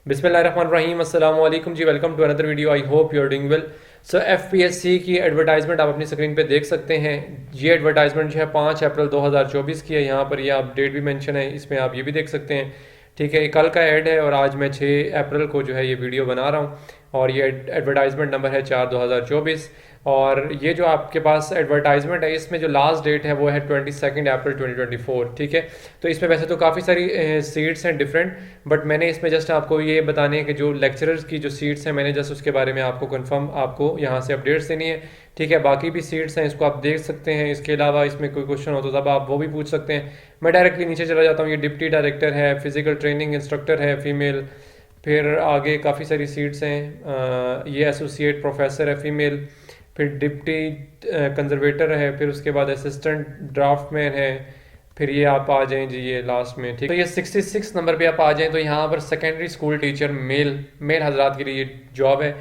बिस्मिल्लाहिर्रहमानिर्रहीम अस्सलाम वालेकुम जी। Welcome to another video. I hope you are doing well. So FPSC की एडवर्टाइजमेंट आप अपनी स्क्रीन पे देख सकते हैं। ये एडवर्टाइजमेंट जो है 5 अप्रैल 2024 की है। यहाँ पर ये आप डेट भी मेंशन है, इसमें आप ये भी देख सकते हैं। ठीक है, ये कल का ऐड है और आज मैं 6 अप्रैल को जो है ये वीडियो बना रहा हूँ और ये एडवर्टाइजमेंट नंबर है 4/2024। और ये जो आपके पास एडवर्टाइजमेंट है इसमें जो लास्ट डेट है वो है 22 अप्रैल 2024। ठीक है, तो इसमें वैसे तो काफ़ी सारी सीट्स हैं डिफरेंट, बट मैंने इसमें जस्ट आपको ये बताने हैं कि जो लेक्चरर्स की जो सीट्स हैं मैंने जस्ट उसके बारे में आपको कंफर्म आपको यहाँ से अपडेट्स देनी है। ठीक है, बाकी भी सीट्स हैं इसको आप देख सकते हैं। इसके अलावा इसमें कोई क्वेश्चन हो तो तब आप वो भी पूछ सकते हैं। मैं डायरेक्टली नीचे चला जाता हूँ। ये डिप्टी डायरेक्टर है, फिजिकल ट्रेनिंग इंस्ट्रक्टर है फीमेल, फिर आगे काफ़ी सारी सीट्स हैं। ये एसोसिएट प्रोफेसर है फीमेल, फिर डिप्टी कंजर्वेटर है, फिर उसके बाद असिस्टेंट ड्राफ्टमैन है, फिर ये आप आ जाएं जी ये लास्ट में। ठीक, तो ये 66 नंबर पे आप आ जाएं तो यहाँ पर secondary school teacher male male हजरात के लिए ये जॉब है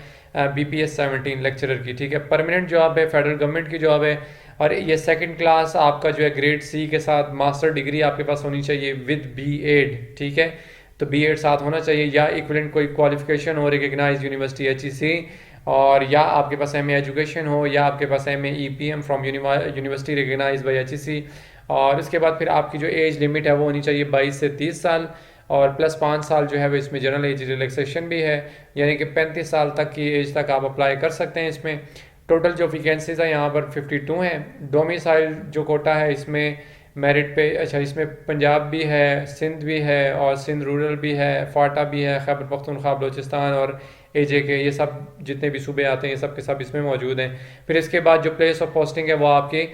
BPS 17 लेक्चरर की। ठीक है, परमानेंट जॉब है, फेडरल गवर्नमेंट की जॉब है। और ये सेकंड क्लास आपका जो है ग्रेड C के साथ मास्टर डिग्री आपके पास होनी चाहिए विद B.Ed। ठीक है, तो B.Ed साथ होना चाहिए या इक्विवेलेंट कोई क्वालिफिकेशन हो रिकग्नाइज यूनिवर्सिटी HEC, और या आपके पास MA एजुकेशन हो या आपके पास MA EPM from university recognise by HEC। और उसके बाद फिर आपकी जो एज लिमिट है वो होनी चाहिए 22 से 30 साल, और प्लस 5 साल जो है वो इसमें जनरल एज रिलैक्सेशन भी है, यानी कि 35 साल तक की एज तक आप अप्लाई कर सकते हैं इसमें। टोटल जो वैकेंसीज है यहाँ पर 52 हैं। डोमिसाइल जो कोटा है इसमें मेरिट पे, अच्छा इसमें पंजाब भी है, सिंध भी है और सिंध रूरल भी है, फाटा भी है, खैबर पख्तूनख्वा बलोचिस्तान और AJK, ये सब जितने भी सूबे आते हैं ये सब के सब इसमें मौजूद हैं। फिर इसके बाद जो प्लेस ऑफ पोस्टिंग है वो आपके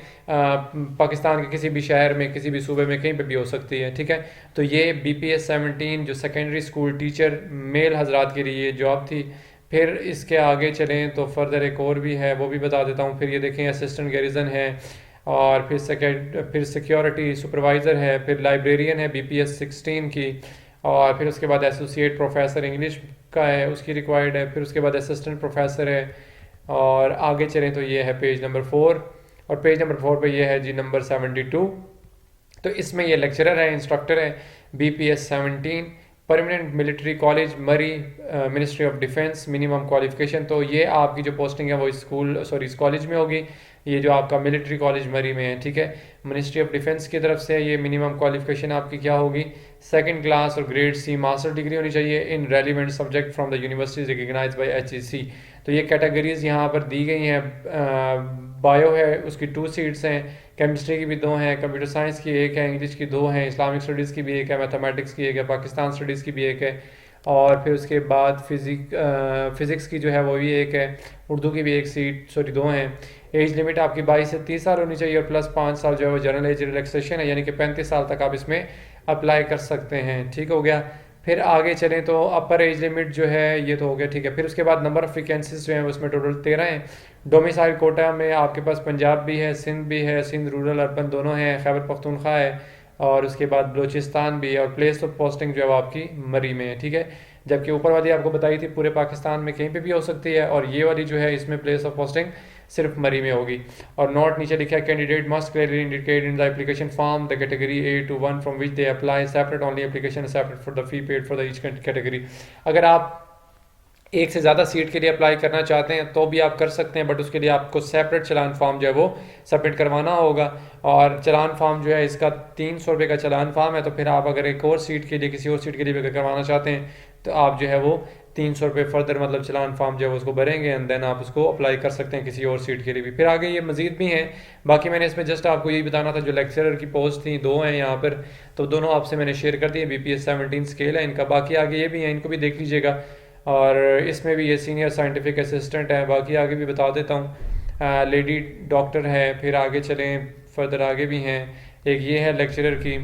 पाकिस्तान के किसी भी शहर में किसी भी सूबे में कहीं पे भी हो सकती है। ठीक है, तो ये BPS 17 जो सेकेंडरी स्कूल टीचर मेल हजरात के लिए जॉब थी। फिर इसके आगे चलें तो फर्दर एक और भी है, वो भी बता देता हूँ। फिर ये देखें असिस्टेंट गैरिजन है, और फिर सिक्योरिटी सुपरवाइज़र है, फिर लाइब्रेरियन है BPS 16 की, और फिर उसके बाद एसोसिएट प्रोफेसर इंग्लिश का है उसकी रिक्वायर्ड है, फिर उसके बाद असिस्टेंट प्रोफेसर है। और आगे चलें तो ये है पेज नंबर 4, और पेज नंबर 4 पे ये है जी नंबर 72। तो इसमें ये लेक्चरर है, इंस्ट्रक्टर है BPS 17 परमानेंट मिलिट्री कॉलेज मरी, ministry of defence, minimum qualification. तो ये आपकी जो पोस्टिंग है वो इस कॉलेज में होगी, ये जो आपका मिलिट्री कॉलेज मरी में है। ठीक है, मिनिस्ट्री ऑफ डिफेंस की तरफ से ये मिनिमम क्वालिफिकेशन आपकी क्या होगी, सेकंड क्लास और ग्रेड C मास्टर डिग्री होनी चाहिए in relevant subject from the university recognise by HEC। तो ये कैटेगरीज यहाँ पर दी गई हैं। बायो है उसकी 2 सीट्स हैं, केमिस्ट्री की भी 2 हैं, कंप्यूटर साइंस की 1 है, इंग्लिश की 2 हैं, इस्लामिक स्टडीज़ की भी 1 है, मैथमेटिक्स की 1 है, पाकिस्तान स्टडीज़ की भी 1 है, और फिर उसके बाद फिज़िक्स की जो है वो भी 1 है, उर्दू की भी 1 सीट, सॉरी 2 हैं। एज लिमिट आपकी 22 से 30 साल होनी चाहिए, और प्लस 5 साल जो है वो जनरल एज रिलैक्सेशन है, यानी कि 35 साल तक आप इसमें अप्लाई कर सकते हैं। ठीक हो गया। फिर आगे चलें तो अपर एज लिमिट जो है ये तो हो गया। ठीक है, फिर उसके बाद नंबर ऑफ़ वैकेंसीज जो हैं उसमें टोटल 13 हैं। डोमिसाइल कोटा में आपके पास पंजाब भी है, सिंध भी है, सिंध रूरल अर्बन दोनों हैं, खैबर पख्तूनख्वा है, और उसके बाद बलोचिस्तान भी है, और प्लेस ऑफ पोस्टिंग जो है वो आपकी मरी में है। ठीक है, जबकि ऊपर वाली आपको बताई थी पूरे पाकिस्तान में कहीं पे भी हो सकती है, और ये वाली जो है इसमें प्लेस ऑफ पोस्टिंग सिर्फ मरी में होगी। और नोट नीचे लिखा है candidate must clearly indicate in the application form the category A to 1 from which they apply, separate only application separate for the fee paid for the each category. अगर आप एक से ज़्यादा सीट के लिए अप्लाई करना चाहते हैं तो भी आप कर सकते हैं, बट उसके लिए आपको सेपरेट चलान फॉर्म जो है वो सबमिट करवाना होगा। और चलान फॉर्म जो है इसका 300 रुपये का चलान फॉर्म है। तो फिर आप अगर एक और सीट के लिए किसी और सीट के लिए भी अगर करवाना चाहते हैं तो आप जो है वो 300 रुपये फर्दर मतलब चलान फॉर्म जो है उसको भरेंगे, एंड देन आप उसको अप्लाई कर सकते हैं किसी और सीट के लिए भी। फिर आगे ये मजीद भी हैं, बाकी मैंने इसमें जस्ट आपको यही बताना था। जो लेक्चरर की पोस्ट थी 2 हैं यहाँ पर, तो दोनों आपसे मैंने शेयर कर दिए। BPS 17 स्केल है इनका, बाकी आगे ये भी हैं, इनको भी देख लीजिएगा। और इसमें भी ये सीनियर साइंटिफिक असिस्टेंट है, बाकी आगे भी बता देता हूँ। लेडी डॉक्टर है, फिर आगे चलें फर्दर आगे भी हैं। एक ये है लेक्चरर की,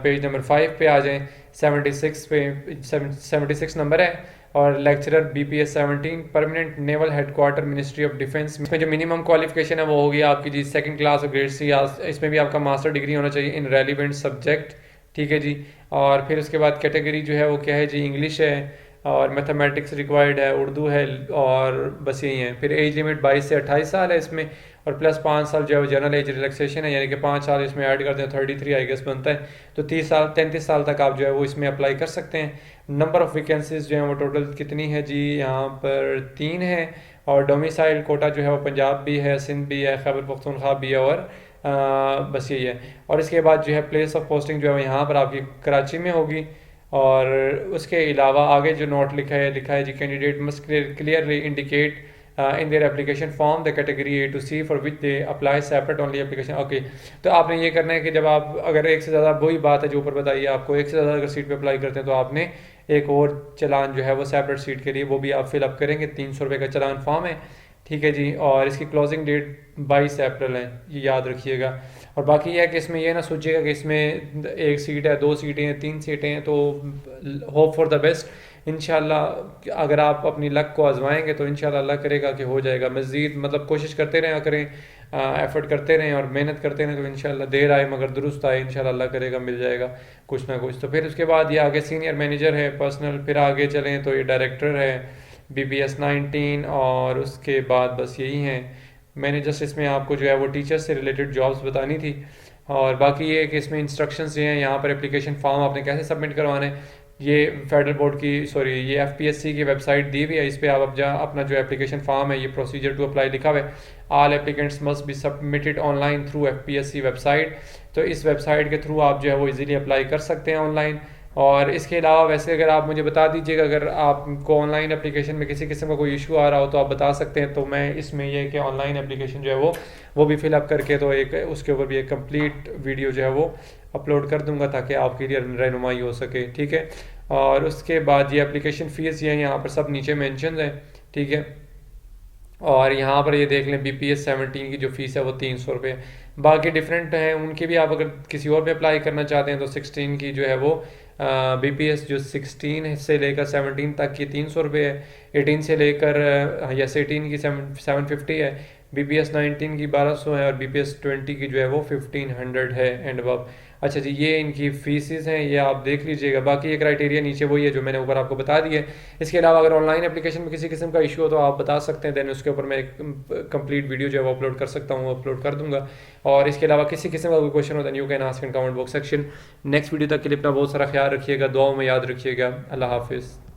पेज नंबर 5 पे आ जाएं, 76 नंबर है, और lecturer BPS 17 permanent naval headquarter ministry of defence. इसमें जो मिनिमम क्वालिफिकेशन है वो होगी आपकी जी सेकंड क्लास और ग्रेड C। इसमें भी आपका मास्टर डिग्री होना चाहिए इन रेलिवेंट सब्जेक्ट। ठीक है जी, और फिर उसके बाद कैटेगरी जो है वो क्या है जी, इंग्लिश है, और मैथमेटिक्स रिक्वायर्ड है, उर्दू है, और बस यही है। फिर एज लिमिट 22 से 28 साल है इसमें, और प्लस 5 साल जो है जनरल एज रिलैक्सेशन है, यानी कि 5 साल इसमें ऐड करते हैं 33 आई गेस बनता है, तो 33 साल तक आप जो है वो इसमें अप्लाई कर सकते हैं। नंबर ऑफ़ वैकेंसीज जो है वो टोटल कितनी है जी, यहाँ पर 3 है। और डोमिसाइल कोटा जो है वो पंजाब भी है, सिंध भी है, खैबर पख्तूनख्वा भी है, और बस यही है। और इसके बाद जो है प्लेस ऑफ पोस्टिंग जो है यहाँ पर आपकी कराची में होगी। और उसके अलावा आगे जो नोट लिखा है जी, candidate must clearly indicate in their application form the category A to C for which they apply separate only application. Okay, तो आपने ये करना है कि जब आप अगर एक से ज़्यादा, वही बात है जो ऊपर बताइए आपको, एक से ज़्यादा अगर सीट पे अप्लाई करते हैं तो आपने एक और चलान जो है वो सेपरेट सीट के लिए वो भी आप फिलअप करेंगे। 300 रुपये का चलान फॉर्म है, ठीक है जी। और इसकी क्लोजिंग डेट 22 अप्रैल है, ये याद रखिएगा। और बाकी यह है कि इसमें यह ना सोचिएगा कि इसमें एक सीट है, 2 सीटें हैं, 3 सीटें हैं, तो होप फॉर द बेस्ट। इंशाल्लाह अगर आप अपनी लक को आजमाएंगे तो इंशाल्लाह अल्लाह करेगा कि हो जाएगा। मज़ीद मतलब कोशिश करते रहें, करें एफर्ट करते रहें और मेहनत करते रहें, तो इंशाल्लाह देर आए मगर दुरुस्त आए, इंशाल्लाह अल्लाह करेगा मिल जाएगा कुछ ना कुछ। तो फिर उसके बाद ये आगे सीनियर मैनेजर है पर्सनल, फिर आगे चलें तो ये डायरेक्टर है BPS 19, और उसके बाद बस यही हैं। मैंने जस्ट इसमें आपको जो है वो टीचर से रिलेटेड जॉब्स बतानी थी। और बाकी ये है कि इसमें इंस्ट्रक्शंस ये हैं, यहाँ पर एप्लीकेशन फॉर्म आपने कैसे सबमिट करवाना है, ये फेडरल बोर्ड की ये FPSC की वेबसाइट दी हुई है, इस पर आप अपना जो एप्लीकेशन फॉर्म है, ये प्रोसीजर टू अप्लाई लिखा हुआ है, all applicants must be submitted online through FPSC website. तो इस वेबसाइट के थ्रू आप जो है वो इजीली अप्लाई कर सकते हैं ऑनलाइन। और इसके अलावा वैसे अगर आप मुझे बता दीजिएगा अगर आपको ऑनलाइन एप्लीकेशन में किसी किस्म का कोई इशू आ रहा हो तो आप बता सकते हैं, तो मैं इसमें ये कि ऑनलाइन एप्लीकेशन जो है वो भी फिलअप करके तो एक उसके ऊपर भी एक कंप्लीट वीडियो जो है वो अपलोड कर दूंगा ताकि आपके लिए रहनुमाई हो सके, ठीक है। और उसके बाद ये एप्लीकेशन फ़ीस ये यहाँ पर सब नीचे मेंशन है, ठीक है। और यहाँ पर ये देख लें BPS 17 की जो फ़ीस है वो 300 रुपये। बाकी डिफरेंट हैं उनके भी, आप अगर किसी और पे अप्लाई करना चाहते हैं तो 16 की जो है वो BPS जो 16 से लेकर 17 तक की 300 रुपये है, 18 से लेकर या 18 की 750 है, BPS 19 की 1200 है, और BPS 20 की जो है वो 1500 है एंड अबव। अच्छा जी, ये इनकी फीसिस हैं, ये आप देख लीजिएगा। बाकी ये क्राइटेरिया नीचे वही है जो मैंने ऊपर आपको बता दिए। इसके अलावा अगर ऑनलाइन एप्लीकेशन में किसी किस्म का इशू हो तो आप बता सकते हैं, देन उसके ऊपर मैं एक कंप्लीट वीडियो जो है वो अपलोड कर सकता हूँ, अपलोड कर दूंगा। और इसके अलावा किसी किस्म का कोई क्वेश्चन हो then you can ask in comment box section. Next video तक के लिए अपना बहुत सारा ख्याल रखिएगा, दुआओं में याद रखिएगा। अल्लाह हाफिज़।